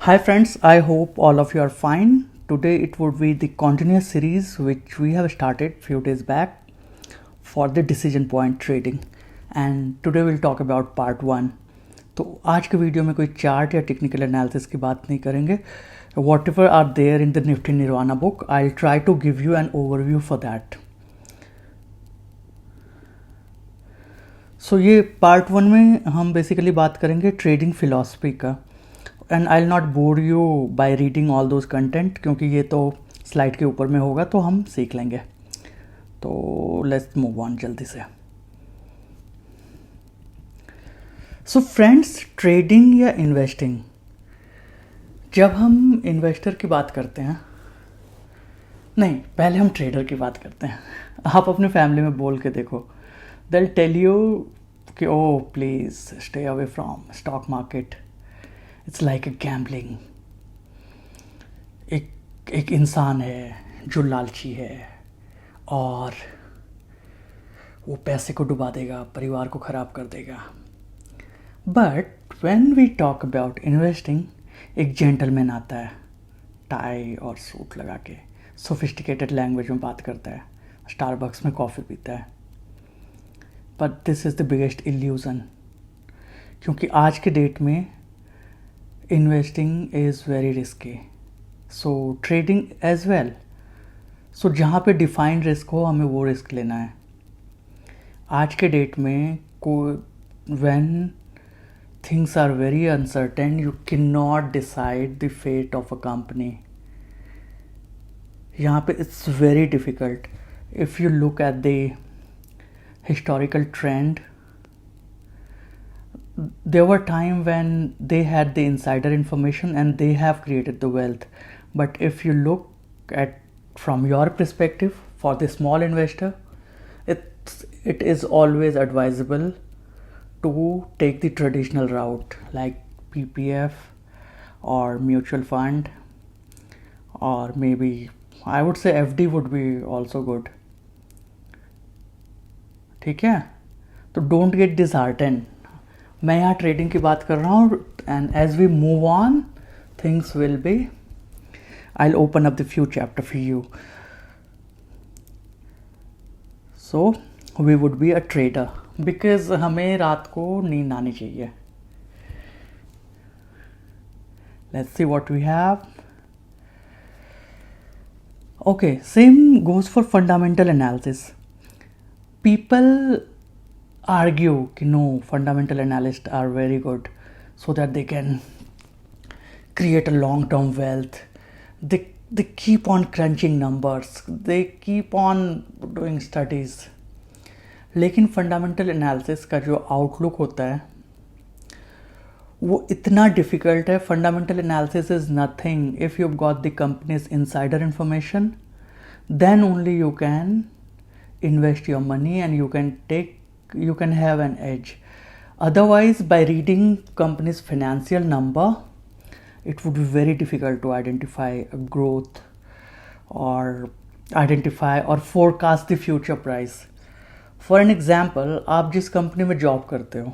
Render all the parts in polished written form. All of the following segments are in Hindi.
Hi friends, I hope all of you are fine. Today it would be the continuous series which we have started few days back for the decision point trading, and today we'll talk about part 1. तो आज के वीडियो में कोई चार्ट या टेक्निकल एनालिसिस की बात नहीं करेंगे. Whatever are there in the Nifty Nirvana book, I will try to give you an overview for that. So ये पार्ट 1 में हम बेसिकली बात करेंगे ट्रेडिंग फिलॉसफी का. And I will not bore you by reading all those content, क्योंकि ये तो स्लाइड के ऊपर में होगा तो हम सीख लेंगे. तो लेट्स मूव ऑन जल्दी से. सो फ्रेंड्स, ट्रेडिंग या इन्वेस्टिंग, जब हम इन्वेस्टर की बात करते हैं, नहीं पहले हम ट्रेडर की बात करते हैं. आप अपने फैमिली में बोल के देखो, दे विल टेल यू कि ओ please stay away from stock market, it's like a gambling. एक इंसान है जो लालची है और वो पैसे को डुबा देगा, परिवार को ख़राब कर देगा. But when we talk about investing, एक जेंटलमैन आता है टाई और सूट लगा के, सोफिस्टिकेटेड लैंग्वेज में बात करता है, स्टारबक्स में कॉफ़ी पीता है. But this is the biggest illusion, क्योंकि आज के डेट में investing is very risky, so trading as well. So जहाँ पे डिफाइंड रिस्क हो, हमें वो रिस्क लेना है. आज के डेट में when things are very uncertain, you can not decide the fate of a company. यहाँ पे it's very difficult. If you look at the historical trend, there were time when they had the insider information and they have created the wealth. But if you look at from your perspective, for the small investor, it is always advisable to take the traditional route like PPF or mutual fund, or maybe I would say FD would be also good. ठीक है, तो don't get disheartened. मैं यहाँ ट्रेडिंग की बात कर रहा हूँ, and as we move on things will be, I will open up the few chapter for you. So we would be a trader because हमें रात को नींद आनी चाहिए. Let's see what we have. Okay, same goes for fundamental analysis. People argue कि no, fundamental analysts are very good so that they can create a long term wealth. They keep on crunching numbers, they keep on doing studies. लेकिन फंडामेंटल एनालिसिस का जो आउटलुक होता है वो इतना डिफ़िकल्ट है. Fundamental analysis is nothing. If you got the company's insider information, then only you can invest your money and you can have an edge. Otherwise, by reading company's financial number, it would be very difficult to identify a growth or identify or forecast the future price. For an example, आप जिस कंपनी में जॉब करते हो,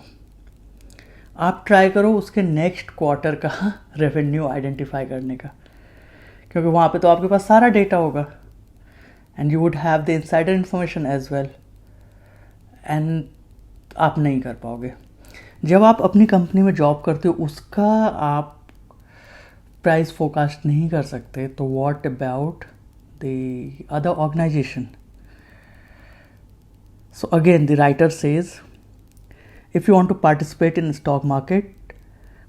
आप ट्राई करो उसके नेक्स्ट क्वार्टर का रेवेन्यू आइडेंटिफाई करने का, क्योंकि वहाँ पे तो आपके पास सारा डेटा होगा and you would have the insider information as well, and आप नहीं कर पाओगे. जब आप अपनी कंपनी में जॉब करते हो, उसका आप प्राइस फोरकास्ट नहीं कर सकते, तो what about the other organisation. So again the writer says, if you want to participate in stock market,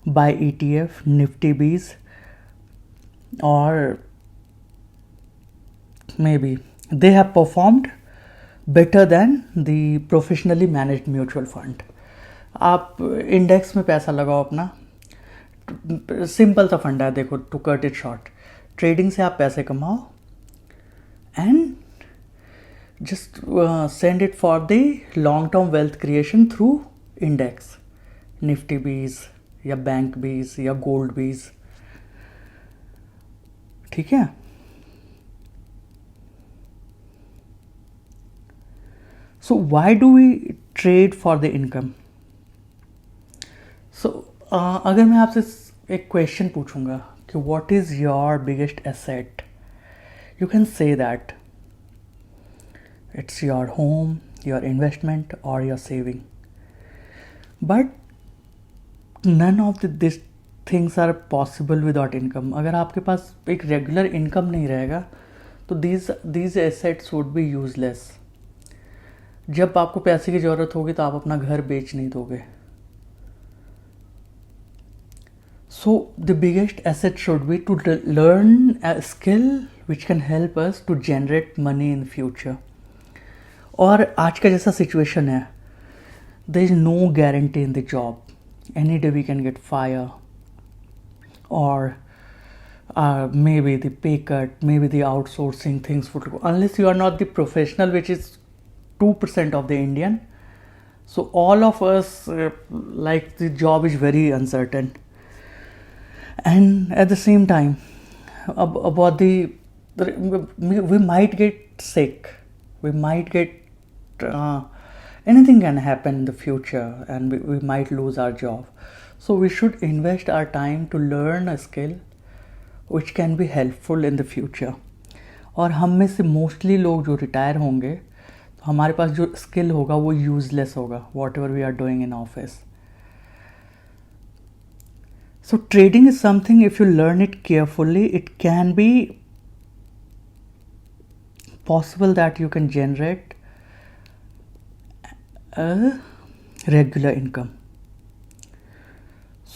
buy ETF, Nifty 20, और maybe they have performed better than the professionally managed mutual fund. आप इंडेक्स में पैसा लगाओ अपना. सिंपल सा फंडा है, देखो, to cut it short. Trading से आप पैसे कमाओ and just send it for the long term wealth creation through index, Nifty 20 या बैंक 20 या गोल्ड 20. ठीक है. So why do we trade for the income? So अगर मैं आपसे एक क्वेश्चन पूछूंगा कि what is your biggest asset, you can say that it's your home, your investment or your saving. But none of these things are possible without income. अगर आपके पास एक रेगुलर इनकम नहीं रहेगा तो these assets would be useless. जब आपको पैसे की ज़रूरत होगी तो आप अपना घर बेच नहीं दोगे. So the biggest asset should be to learn a skill which can help us to generate money in future. और आज का जैसा सिचुएशन है, there is no guarantee in the job. Any day we can get fired, or maybe the pay cut, maybe the outsourcing things would go. Unless you are not the professional, which is 2% of the Indian. So all of us like the job is very uncertain. And at the same time, about we might get sick, we might get anything can happen in the future, and we might lose our job. So we should invest our time to learn a skill which can be helpful in the future. और हम में से मोस्टली लोग जो रिटायर होंगे तो हमारे पास जो स्किल होगा वो यूजलेस होगा, whatever we are doing in office. So trading is something, if you learn it carefully, it can be possible that you can generate a regular income.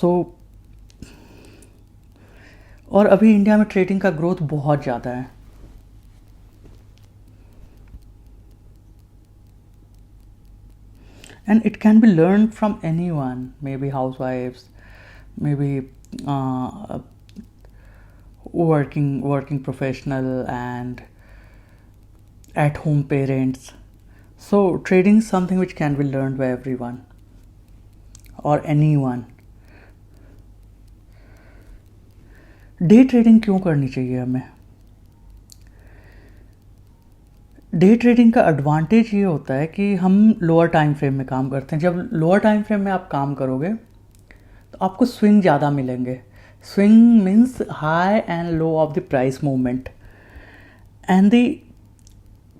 So और अभी इंडिया में ट्रेडिंग का ग्रोथ बहुत ज़्यादा है. And it can be learned from anyone, maybe housewives, maybe working professional and at home parents. So trading is something which can be learned by everyone or anyone. Day trading क्यों करनी चाहिए हमें? डे ट्रेडिंग का एडवांटेज ये होता है कि हम लोअर टाइम फ्रेम में काम करते हैं. जब लोअर टाइम फ्रेम में आप काम करोगे तो आपको स्विंग ज़्यादा मिलेंगे. Swing means high and low of the price movement. And the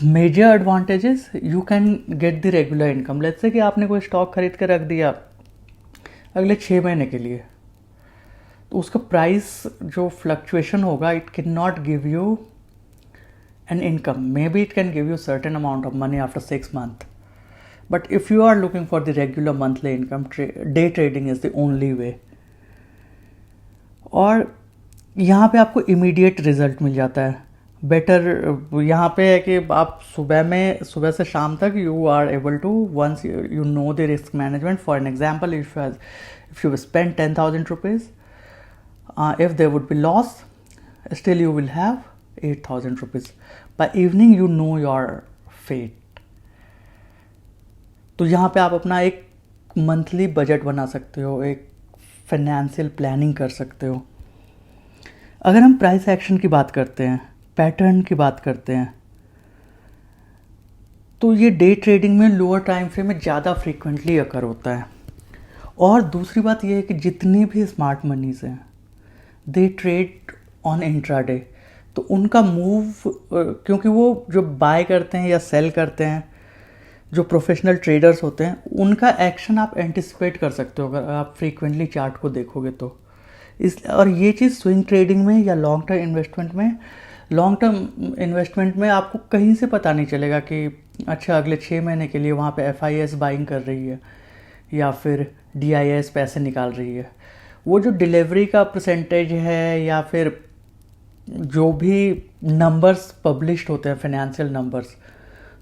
major advantages, you can get the regular income. Let's say कि आपने कोई स्टॉक खरीद कर रख दिया अगले 6 महीने के लिए, तो उसका प्राइस जो फ्लक्चुएशन होगा, it can not give you an income. Maybe it can give you certain amount of money after 6 months. But if you are looking for the regular monthly income, day trading is the only way. और यहाँ पे आपको immediate result मिल जाता है. बेटर यहाँ पे है कि आप सुबह से शाम तक you are able to, once you know the risk management. For an example, if you spend 10,000 rupees, if there would be loss, still you will have 8,000 rupees. By evening you know your fate. तो यहाँ पे आप अपना एक मंथली बजट बना सकते हो, एक फाइनेंशियल प्लानिंग कर सकते हो. अगर हम प्राइस एक्शन की बात करते हैं, पैटर्न की बात करते हैं, तो ये डे ट्रेडिंग में लोअर टाइम फ्रेम में ज़्यादा फ्रीक्वेंटली अकर होता है. और दूसरी बात ये है कि जितनी भी स्मार्ट मनीज हैं, दे ट्रेड ऑन इंट्राडे. तो उनका मूव, क्योंकि वो जो बाय करते हैं या सेल करते हैं, जो प्रोफेशनल ट्रेडर्स होते हैं, उनका एक्शन आप एंटिसिपेट कर सकते हो अगर आप फ्रीक्वेंटली चार्ट को देखोगे तो. और ये चीज़ स्विंग ट्रेडिंग में या लॉन्ग टर्म इन्वेस्टमेंट में आपको कहीं से पता नहीं चलेगा कि अच्छा अगले 6 महीने के लिए वहाँ पे FIS बाइंग कर रही है या फिर DIS पैसे निकाल रही है. वो जो डिलीवरी का परसेंटेज है या फिर जो भी नंबर्स पब्लिश्ड होते हैं, फाइनेंशियल नंबर्स,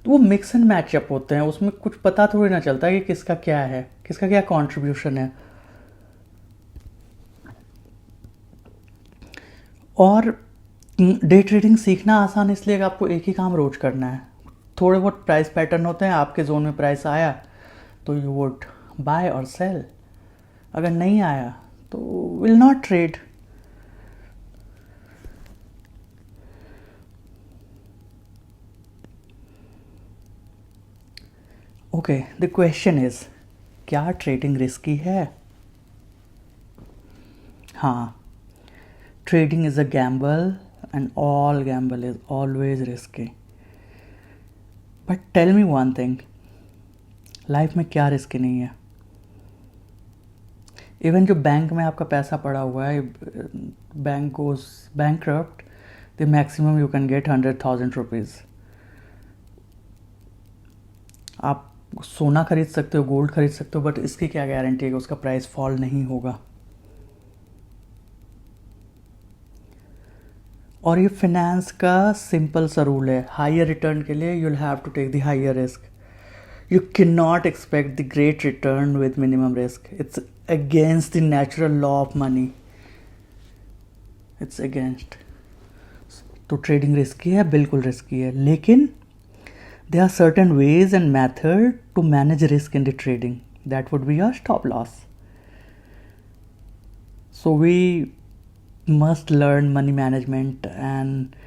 तो वो मिक्स एंड मैचअप होते हैं. उसमें कुछ पता थोड़ी ना चलता कि किसका क्या है, किसका क्या कंट्रीब्यूशन है. और डे ट्रेडिंग सीखना आसान इसलिए कि आपको एक ही काम रोज करना है. थोड़े बहुत प्राइस पैटर्न होते हैं, आपके जोन में प्राइस आया तो यू वुड बाय और सेल, अगर नहीं आया तो will not trade. Okay, the question is, क्या ट्रेडिंग रिस्की है? हाँ, trading is a gamble and all gamble is always risky. But tell me one thing, life में क्या रिस्की नहीं है? इवन जो बैंक में आपका पैसा पड़ा हुआ है, bank goes bankrupt, the maximum you can gate 100,000 rupees. आप सोना खरीद सकते हो, गोल्ड खरीद सकते हो, बट इसकी क्या गारंटी है कि उसका प्राइस फॉल नहीं होगा? और ये फिनेंस का सिंपल सा रूल है, हायर रिटर्न के लिए you will have to take the higher risk. You cannot expect the great return with minimum risk. It's against the natural law of money. It's against. तो ट्रेडिंग रिस्की है, बिल्कुल रिस्की है, लेकिन there are certain ways and method to manage risk in the trading. That would be your stop loss. So we must learn money management and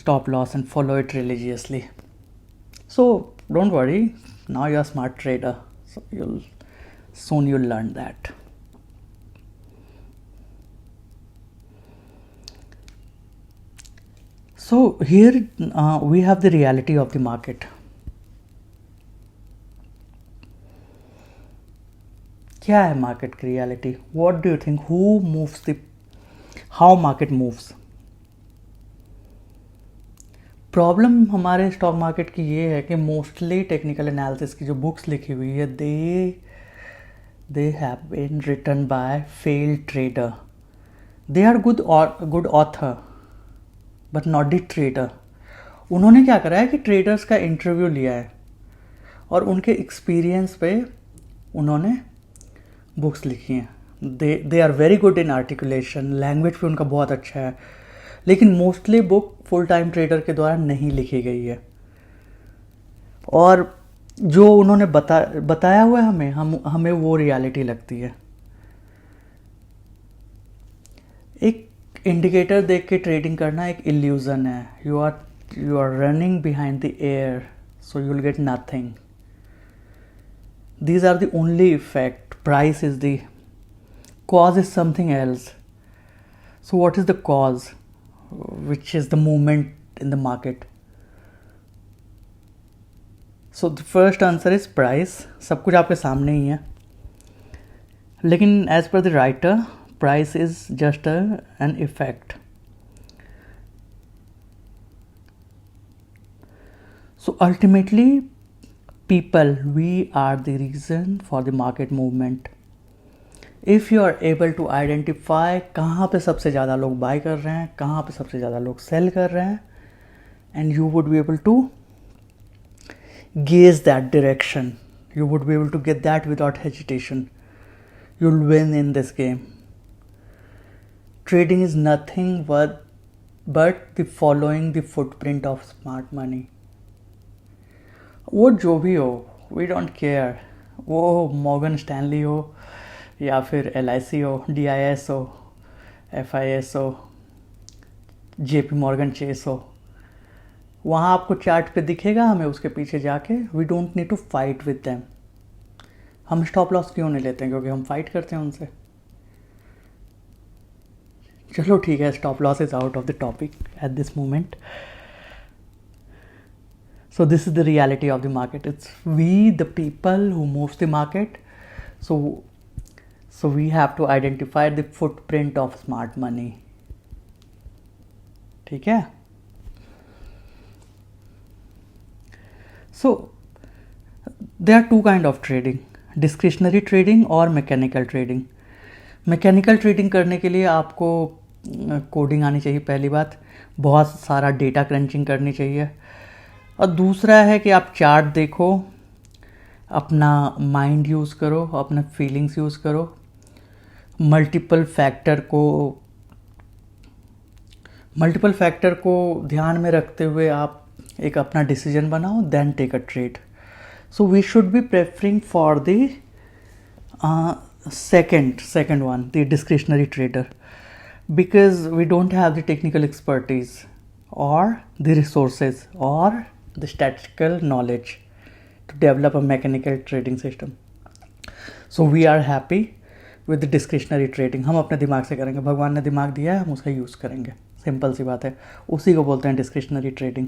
stop loss and follow it religiously. So don't worry, now you're a smart trader, so you'll learn that. So here we have the reality of the market. क्या है market की reality? What do you think? How market moves? Problem हमारे स्टॉक मार्केट की ये है कि मोस्टली टेक्निकल एनालिसिस की जो बुक्स लिखी हुई है, they have been written by failed trader. They are good author but not the trader. उन्होंने क्या करा है कि ट्रेडर्स का इंटरव्यू लिया है और उनके एक्सपीरियंस पे उन्होंने बुक्स लिखी हैं. They are very good in articulation, language पे उनका बहुत अच्छा है, लेकिन mostly book full time trader के द्वारा नहीं लिखी गई है. और जो उन्होंने बताया हुआ है हमें वो रियलिटी लगती है. एक इंडिकेटर देख के ट्रेडिंग करना एक इल्यूजन है. You are running behind the air, so you will get nothing. These are the only effect. Price is the cause, is something else. So what is the cause, which is the movement in the market? So the first answer is price. सब कुछ आपके सामने ही है, लेकिन as per the writer, price is just an effect. So ultimately, people, we are the reason for the market movement. If you are able to identify कहाँ पे सबसे ज़्यादा लोग बाय कर रहे हैं, कहाँ पे सबसे ज़्यादा लोग सेल कर रहे हैं, and you would be able to gaze that direction, you would be able to get that without hesitation, you'll win in this game. Trading is nothing but the following the footprint of smart money. वो जो भी हो, we don't care, वो मॉर्गन स्टैनली हो या फिर LIC हो, DIS हो, FIS हो, JP मॉर्गन चेस हो, वहाँ आपको चार्ट पे दिखेगा, हमें उसके पीछे जाके we don't need to fight with them. हम स्टॉप लॉस क्यों नहीं लेते हैं? क्योंकि हम फाइट करते हैं उनसे. चलो ठीक है, stop loss is out of the topic at this moment. So this is the reality of the market. It's we, the people who moves the market. So we have to identify the footprint of smart money. ठीक है? So there are two kind of trading: discretionary trading और mechanical trading. Mechanical trading करने के लिए आपको कोडिंग आनी चाहिए, पहली बात. बहुत सारा डेटा क्रंचिंग करनी चाहिए. और दूसरा है कि आप चार्ट देखो, अपना माइंड यूज़ करो, अपना फीलिंग्स यूज़ करो, मल्टीपल फैक्टर को ध्यान में रखते हुए आप एक अपना डिसीजन बनाओ, then take a trade. So we should be preferring for the second one, the discretionary trader, because we don't have the technical expertise or the resources or the statistical knowledge to develop a mechanical trading system. So we are happy with discretionary trading, हम अपने दिमाग से करेंगे, भगवान ने दिमाग दिया है हम उसका यूज़ करेंगे, सिंपल सी बात है, उसी को बोलते हैं डिस्क्रिशनरी ट्रेडिंग।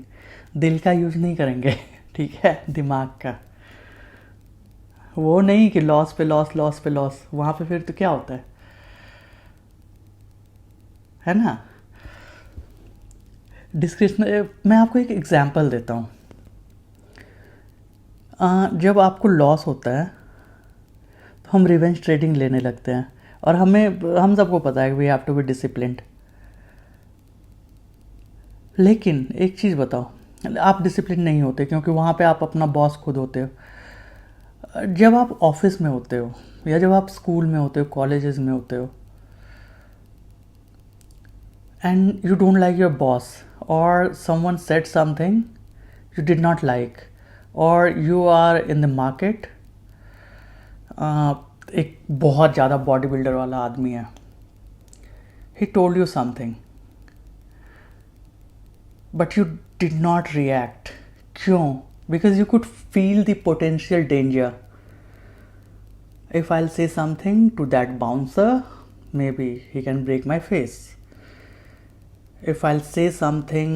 दिल का यूज नहीं करेंगे ठीक है, दिमाग का। वो नहीं कि लॉस पे लॉस, लॉस पे लॉस, वहाँ पे फिर तो क्या होता है ना। डिस्क्रिशनरी, मैं आपको एक एग्जांपल देता हूँ। जब आपको लॉस होता है तो हम रिवेंज ट्रेडिंग लेने लगते हैं, और हम सबको पता है कि we have to be disciplined. लेकिन एक चीज़ बताओ, आप डिसिप्लिन नहीं होते क्योंकि वहाँ पे आप अपना बॉस खुद होते हो। जब आप ऑफिस में होते हो या जब आप स्कूल में होते हो, कॉलेजेस में होते हो, and you don't like your boss, और someone said something you did not like, or you are in the market, एक बहुत ज़्यादा बॉडी बिल्डर वाला आदमी है, he told you something but you did not react, क्यों? Because you could feel the potential danger. If I'll say something to that bouncer, maybe he can break my face. If I'll say something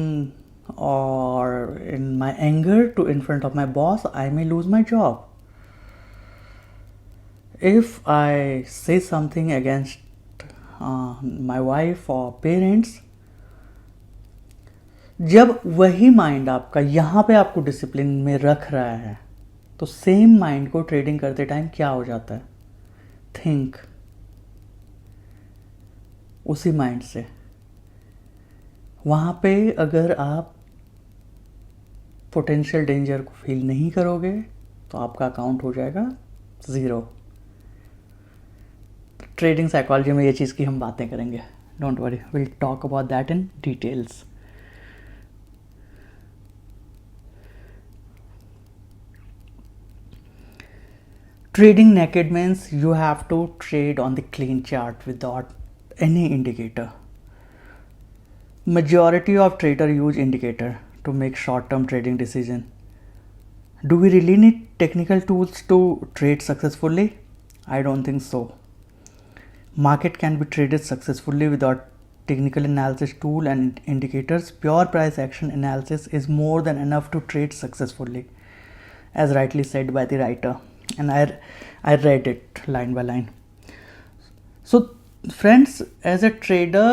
or in my anger to in front of my boss, I may lose my job. If I say something against my wife or parents, जब वही माइंड आपका यहाँ पे आपको डिसिप्लिन में रख रहा है, तो सेम माइंड को ट्रेडिंग करते टाइम क्या हो जाता है? थिंक उसी माइंड से। वहाँ पे अगर आप पोटेंशियल डेंजर को फील नहीं करोगे तो आपका अकाउंट हो जाएगा ज़ीरो। ट्रेडिंग साइकोलॉजी में ये चीज़ की हम बातें करेंगे, don't worry, will talk about that in details. Trading naked means you have to trade on the clean chart without any indicator. Majority of traders use indicator to make short-term trading decision. Do we really need technical tools to trade successfully? I don't think so. Market can be traded successfully without technical analysis tool and indicators. Pure price action analysis is more than enough to trade successfully, as rightly said by the writer. And I read it line by line. So friends, as a trader,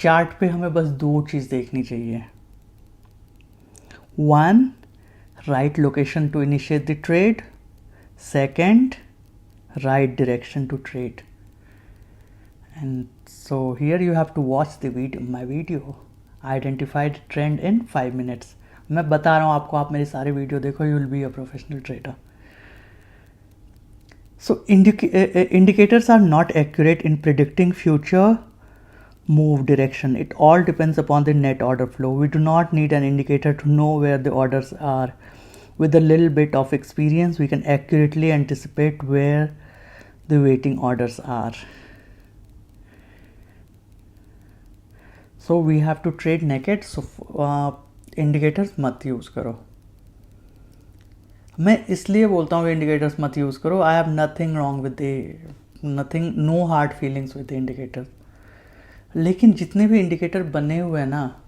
chart पे हमें बस दो चीज़ देखनी चाहिए। One, right location to initiate the trade. Second, right direction to trade. And so here you have to watch the video, my video identified trend in 5 minutes। मैं बता रहा हूँ आपको, आप मेरे सारे वीडियो देखो, you will be a professional trader. So indicators are not accurate in predicting future move direction. It all depends upon the net order flow. We do not need an indicator to know where the orders are. With a little bit of experience, we can accurately anticipate where the waiting orders are. So we have to trade naked. So indicators मत use करो। मैं इसलिए बोलता हूँ इंडिकेटर्स मत यूज़ करो। I have nothing wrong with nothing, no hard feelings with the indicator. लेकिन जितने भी इंडिकेटर बने हुए हैं ना,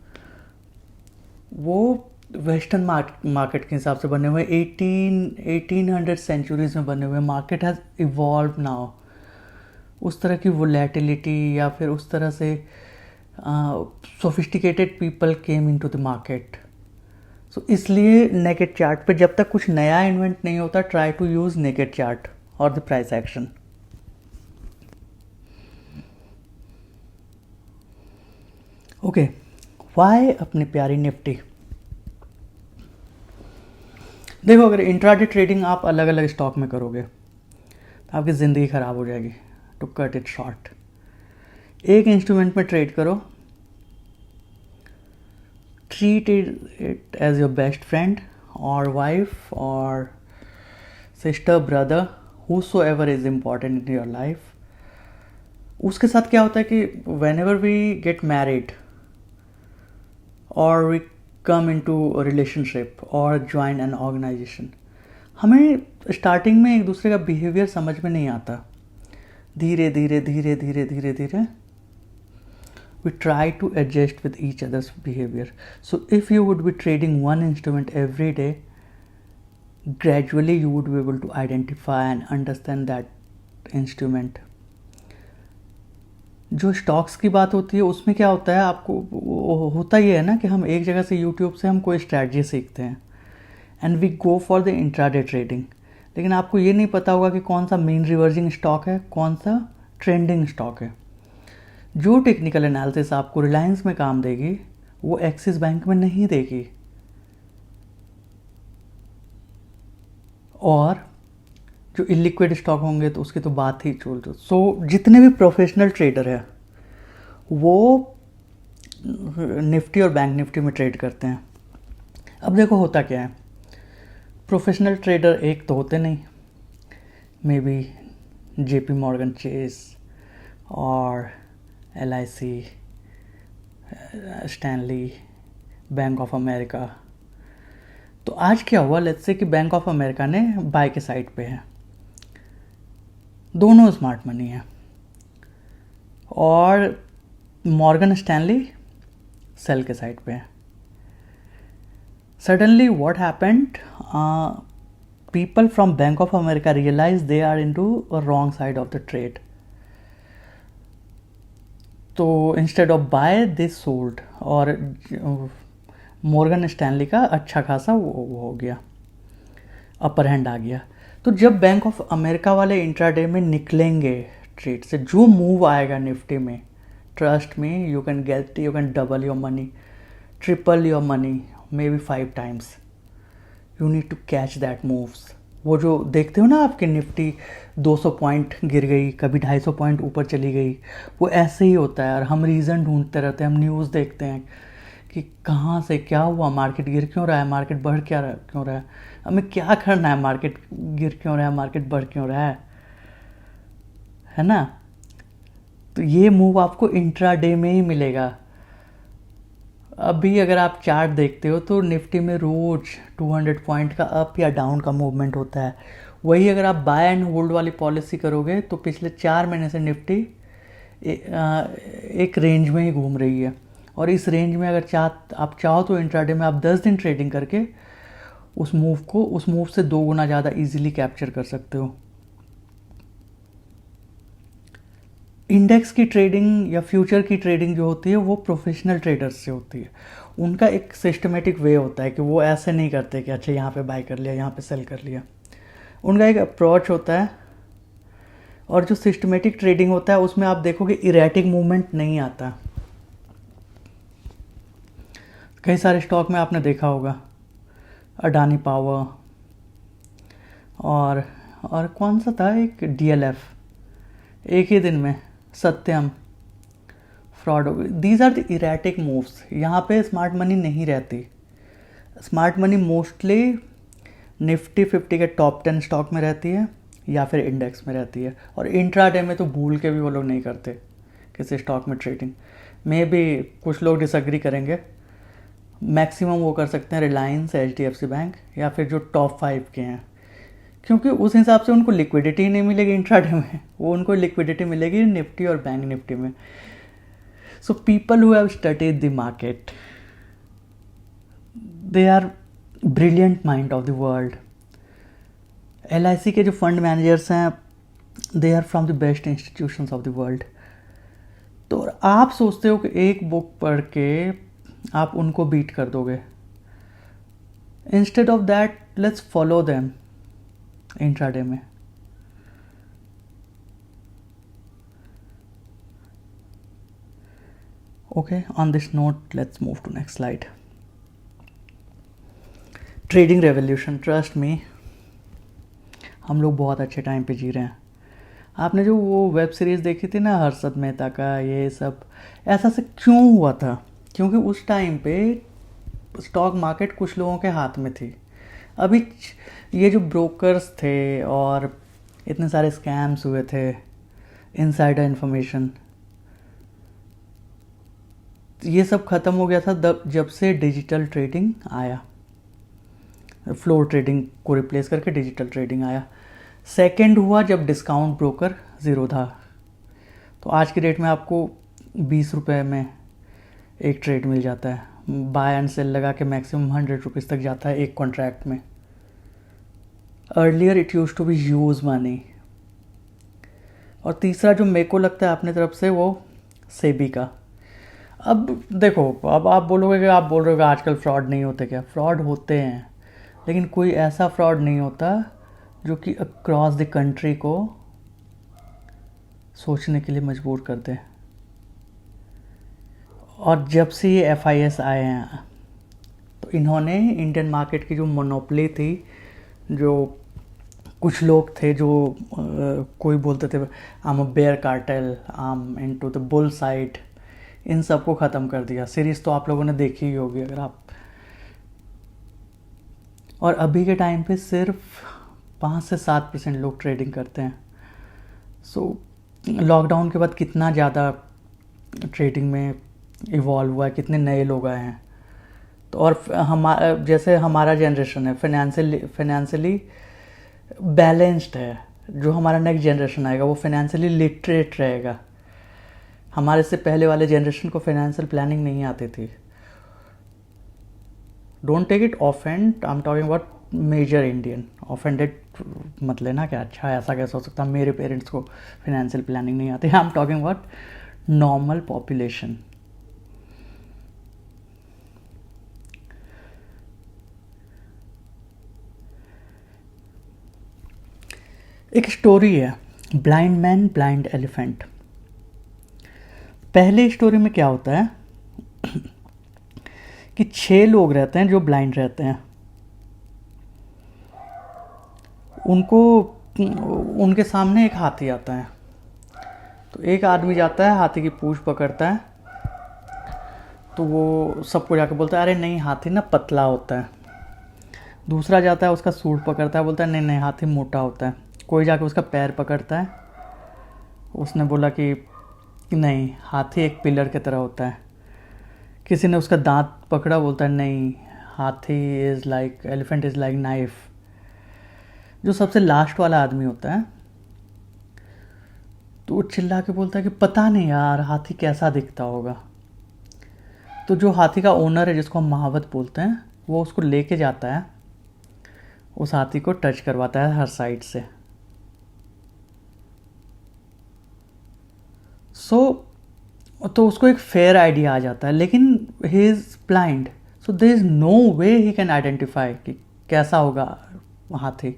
वो वेस्टर्न मार्केट के हिसाब से बने हुए, 1800 सेंचुरीज में बने हुए। Market has evolve now. उस तरह की वोलेटिलिटी या फिर उस तरह से sophisticated people came into the market. So इसलिए नेकेड चार्ट पे जब तक कुछ नया इन्वेंट नहीं होता, try to use naked chart और the price action. Okay, why अपनी प्यारी निफ्टी। देखो, अगर इंट्राडे ट्रेडिंग आप अलग अलग स्टॉक में करोगे तो आपकी ज़िंदगी ख़राब हो जाएगी। टू कट इट शॉर्ट, एक इंस्ट्रूमेंट में ट्रेड करो, treat it as your best friend or wife or sister, brother, whosoever is important in your life. उसके साथ क्या होता है कि whenever we get married or we come into a relationship or join an organization, हमें स्टार्टिंग में एक दूसरे का बिहेवियर समझ में नहीं आता। धीरे धीरे धीरे धीरे धीरे धीरे we try to adjust with each other's behavior. So if you would be trading one instrument every day, gradually you would be able to identify and understand that instrument. जो स्टॉक्स की बात होती है उसमें क्या होता है, आपको होता ही है ना कि हम एक जगह से यूट्यूब से हम कोई स्ट्रैटेजी सीखते हैं and we go for the intraday trading, लेकिन आपको ये नहीं पता होगा कि कौन सा मीन रिवर्जिंग स्टॉक है, कौन सा ट्रेंडिंग स्टॉक है. जो टेक्निकल एनालिसिस आपको रिलायंस में काम देगी वो एक्सिस बैंक में नहीं देगी. और जो इलिक्विड स्टॉक होंगे तो उसकी तो बात ही छोड़ दो. सो जितने भी प्रोफेशनल ट्रेडर है वो निफ्टी और बैंक निफ्टी में ट्रेड करते हैं. अब देखो होता क्या है, प्रोफेशनल ट्रेडर एक तो होते नहीं, may be JP Morgan Chase और LIC, Stanley, bank of America. तो आज क्या हुआ, लेट्स से कि बैंक ऑफ अमेरिका ने बाय के साइड पे है, दोनों स्मार्ट मनी है, और मॉर्गन स्टैनली सेल के साइड पे है. Suddenly what happened, people from Bank of America realize they are into a wrong side of the trade. तो instead of buy they sold, और मॉर्गन स्टैनली का अच्छा खासा वो हो गया, अपर हैंड आ गया. तो जब बैंक ऑफ अमेरिका वाले इंट्राडे में निकलेंगे ट्रेड से, जो मूव आएगा निफ्टी में, ट्रस्ट में you can double your money, triple your money, maybe 5 times. You need to catch that moves. वो जो देखते हो ना आपके निफ्टी 200 पॉइंट गिर गई, कभी 250 पॉइंट ऊपर चली गई, वो ऐसे ही होता है. और हम रीज़न ढूंढते रहते हैं, हम न्यूज़ देखते हैं कि कहाँ से क्या हुआ, मार्केट गिर क्यों रहा है, मार्केट बढ़ क्यों रहा है, हमें क्या करना है, मार्केट गिर क्यों रहा है, मार्केट बढ़ क्यों रहा है ना. तो ये मूव आपको इंट्राडे में ही मिलेगा. अभी अगर आप चार्ट देखते हो तो निफ्टी में रोज 200 पॉइंट का अप या डाउन का मूवमेंट होता है. वही अगर आप बाय एंड होल्ड वाली पॉलिसी करोगे तो पिछले 4 महीने से निफ्टी एक रेंज में ही घूम रही है. और इस रेंज में अगर आप चाहो तो इंट्राडे में आप 10 दिन ट्रेडिंग करके उस मूव से 2 गुना ज़्यादा इजीली कैप्चर कर सकते हो. इंडेक्स की ट्रेडिंग या फ्यूचर की ट्रेडिंग जो होती है वो प्रोफेशनल ट्रेडर्स से होती है. उनका एक सिस्टमेटिक वे होता है कि वो ऐसे नहीं करते कि अच्छा यहाँ पे बाय कर लिया, यहाँ पे सेल कर लिया. उनका एक अप्रोच होता है. और जो सिस्टमेटिक ट्रेडिंग होता है उसमें आप देखोगे इरेटिक मूवमेंट नहीं आता. कई सारे स्टॉक में आपने देखा होगा, अडानी पावर और कौन सा था एक DLF, एक ही दिन में सत्यम फ्रॉड हो गई. These are the erratic moves. यहाँ पे स्मार्ट मनी नहीं रहती. स्मार्ट मनी मोस्टली निफ्टी 50 के टॉप 10 स्टॉक में रहती है या फिर इंडेक्स में रहती है. और इंट्राडे में तो भूल के भी वो लोग नहीं करते किसी स्टॉक में ट्रेडिंग. मे भी कुछ लोग डिसएग्री करेंगे, मैक्सिमम वो कर सकते हैं रिलायंस, HDFC बैंक या फिर जो टॉप 5 के हैं, क्योंकि उस हिसाब से उनको लिक्विडिटी नहीं मिलेगी इंट्राडे में, वो उनको लिक्विडिटी मिलेगी निफ्टी और बैंक निफ्टी में. So people who have studied the market, they are brilliant mind of the world. LIC के जो फंड मैनेजर्स हैं, they are from the best institutions of the world. तो आप सोचते हो कि एक बुक पढ़ के आप उनको बीट कर दोगे. Instead of that let's follow them intraday में. Okay, on this note, let's move to next slide. Trading revolution, trust me, हम लोग बहुत अच्छे टाइम पे जी रहे हैं. आपने जो वो वेब सीरीज़ देखी थी ना हर्षद मेहता का, ये सब ऐसा से क्यों हुआ था? क्योंकि उस टाइम पे स्टॉक मार्केट कुछ लोगों के हाथ में थी. अभी ये जो ब्रोकर्स थे और इतने सारे स्कैम्स हुए थे, इनसाइडर इन्फॉर्मेशन, ये सब ख़त्म हो गया था जब से डिजिटल ट्रेडिंग आया. फ्लोर ट्रेडिंग को रिप्लेस करके डिजिटल ट्रेडिंग आया. सेकंड हुआ जब डिस्काउंट ब्रोकर ज़ीरो था। तो आज की डेट में आपको 20 रुपये में एक ट्रेड मिल जाता है। बाय एंड सेल लगा के मैक्सिमम 100 रुपीज़ तक जाता है एक कॉन्ट्रैक्ट में। Earlier it use to be huge money. और तीसरा जो मेरे को लगता है अपनी तरफ से, वो सेबी का। अब देखो, अब आप बोलोगे कि आप बोल रहे हो कि आजकल फ्रॉड नहीं होते। क्या फ्रॉड होते हैं, लेकिन कोई ऐसा फ्रॉड नहीं होता जो कि अक्रॉस द कंट्री को सोचने के लिए मजबूर कर दे। और जब से ये FIS आए हैं तो इन्होंने इंडियन मार्केट की जो मोनोपोली थी, जो कुछ लोग थे जो कोई बोलते थे I am a bear cartel, I am into the bull side, इन सबको ख़त्म कर दिया। सीरीज़ तो आप लोगों ने देखी ही होगी अगर आप। और अभी के टाइम पे सिर्फ 5 से 7% लोग ट्रेडिंग करते हैं। सो लॉकडाउन के बाद कितना ज़्यादा ट्रेडिंग में इवॉल्व हुआ है, कितने नए लोग आए हैं। तो और जैसे हमारा जनरेशन है फाइनेंशियली बैलेंस्ड है, जो हमारा नेक्स्ट जनरेशन आएगा वो फाइनेंशियली लिटरेट रहेगा। हमारे से पहले वाले जनरेशन को फाइनेंशियल प्लानिंग नहीं आती थी। Don't take it offend, I am talking about major Indian. Offended मत लेना, क्या अच्छा ऐसा कैसे हो सकता है, मेरे पेरेंट्स को फाइनेंशियल प्लानिंग नहीं आती। आई am talking about normal population. एक स्टोरी है, ब्लाइंड मैन ब्लाइंड एलिफेंट। पहले स्टोरी में क्या होता है कि 6 लोग रहते हैं जो ब्लाइंड रहते हैं। उनके सामने एक हाथी आता है। तो एक आदमी जाता है, हाथी की पूंछ पकड़ता है। तो वो सबको जाके बोलता है अरे नहीं, हाथी ना पतला होता है। दूसरा जाता है, उसका सूंड पकड़ता है, बोलता है नहीं नहीं, हाथी मोटा होता है। कोई जाके उसका पैर पकड़ता है, उसने बोला कि नहीं, हाथी एक पिलर की तरह होता है। किसी ने उसका दांत पकड़ा, बोलता है नहीं, हाथी is like elephant is like knife. जो सबसे लास्ट वाला आदमी होता है तो वो चिल्ला के बोलता है कि पता नहीं यार, हाथी कैसा दिखता होगा। तो जो हाथी का ओनर है, जिसको हम महावत बोलते हैं, वो उसको लेके जाता है, उस हाथी को टच करवाता है हर साइड से। तो उसको एक फेयर आइडिया आ जाता है, लेकिन he is blind, so there is no way he can identify कि कैसा होगा हाथी,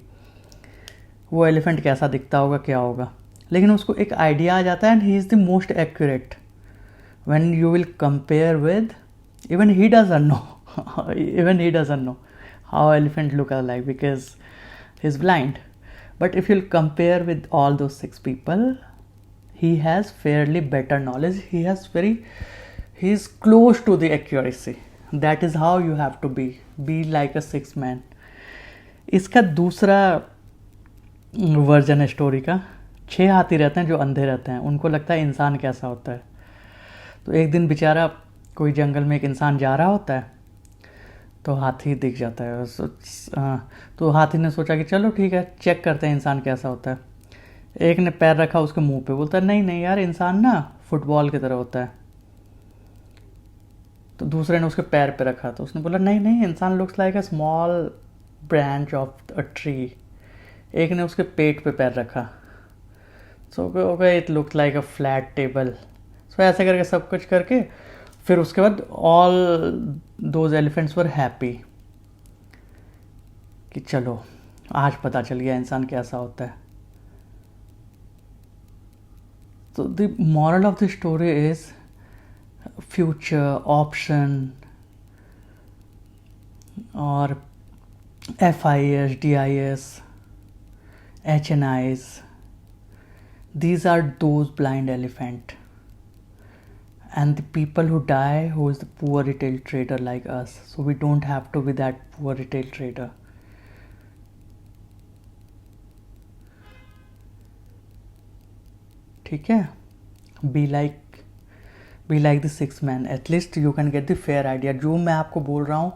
वो एलिफेंट कैसा दिखता होगा, क्या होगा। लेकिन उसको एक आइडिया आ जाता है and he is the most accurate when you will compare with, even he doesn't know how elephant look like because he is blind. But if you'll compare with all those 6 people, he has fairly better knowledge. He is close to the accuracy. That is how you have to be like a 6 man. इसका दूसरा वर्जन है स्टोरी का। 6 हाथी रहते हैं जो अंधे रहते हैं, उनको लगता है इंसान कैसा होता है। तो एक दिन बेचारा कोई जंगल में एक इंसान जा रहा होता है, तो हाथी दिख जाता है। तो हाथी ने सोचा कि चलो ठीक है, चेक करते हैं इंसान कैसा होता है। एक ने पैर रखा उसके मुंह पे, बोलता है नहीं नहीं यार, इंसान ना फुटबॉल की तरह होता है। तो दूसरे ने उसके पैर पे रखा, तो उसने बोला नहीं नहीं, इंसान looks like a small branch of a tree. एक ने उसके पेट पे पैर रखा, so okay it looks like a flat table. So ऐसे करके सब कुछ करके फिर उसके बाद all those elephants were happy कि चलो आज पता चल गया इंसान कैसा होता है। तो the moral of the story is future option और FIS, DIS, HNIs, these are those blind elephant, and the people who die, who is the poor retail trader like us, so we don't have to be that poor retail trader. ठीक है, be like the 6 man, at least you can get the fair idea. जो मैं आपको बोल रहा हूँ,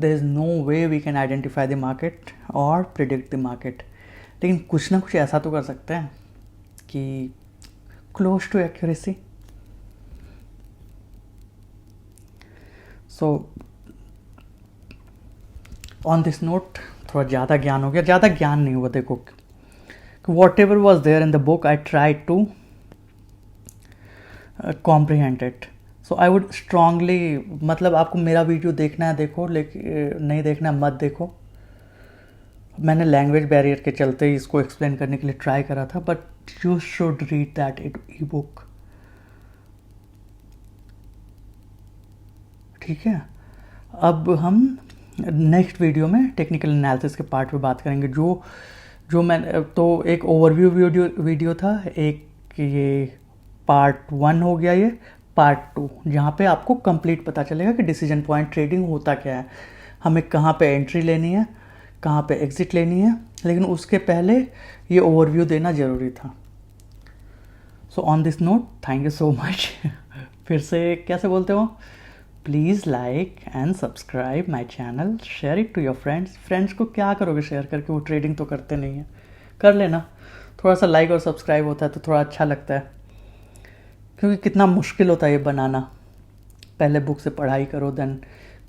there is no way we can identify the market or predict the market, लेकिन कुछ ना कुछ ऐसा तो कर सकते हैं कि close to accuracy. So on this note थोड़ा ज़्यादा ज्ञान हो गया. ज़्यादा ज्ञान नहीं हुआ, देखो whatever was there in the book I try to comprehend it. So I would strongly, मतलब आपको मेरा वीडियो देखना है देखो, लेकिन नहीं देखना है मत देखो. मैंने लैंग्वेज बैरियर के चलते ही इसको एक्सप्लेन करने के लिए ट्राई करा था, but you should read that E book. ठीक है, अब हम नेक्स्ट वीडियो में टेक्निकल एनालिसिस के पार्ट पे बात करेंगे. जो मैं तो एक ओवरव्यू वीडियो था, एक ये पार्ट 1 हो गया, ये पार्ट 2 जहाँ पे आपको कंप्लीट पता चलेगा कि डिसीजन पॉइंट ट्रेडिंग होता क्या है, हमें कहाँ पे एंट्री लेनी है, कहाँ पे एग्जिट लेनी है. लेकिन उसके पहले ये ओवरव्यू देना ज़रूरी था. So on this note thank you so much. फिर से कैसे बोलते हो, please like and subscribe my channel, share it to your friends को क्या करोगे शेयर करके, वो ट्रेडिंग तो करते नहीं हैं. कर लेना, थोड़ा सा लाइक और सब्सक्राइब होता है तो थोड़ा अच्छा लगता है, क्योंकि कितना मुश्किल होता है ये बनाना. पहले बुक से पढ़ाई करो, then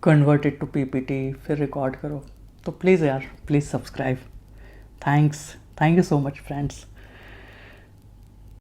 convert it to PPT, फिर रिकॉर्ड करो. तो प्लीज़ यार, please subscribe. Thank you so much friends.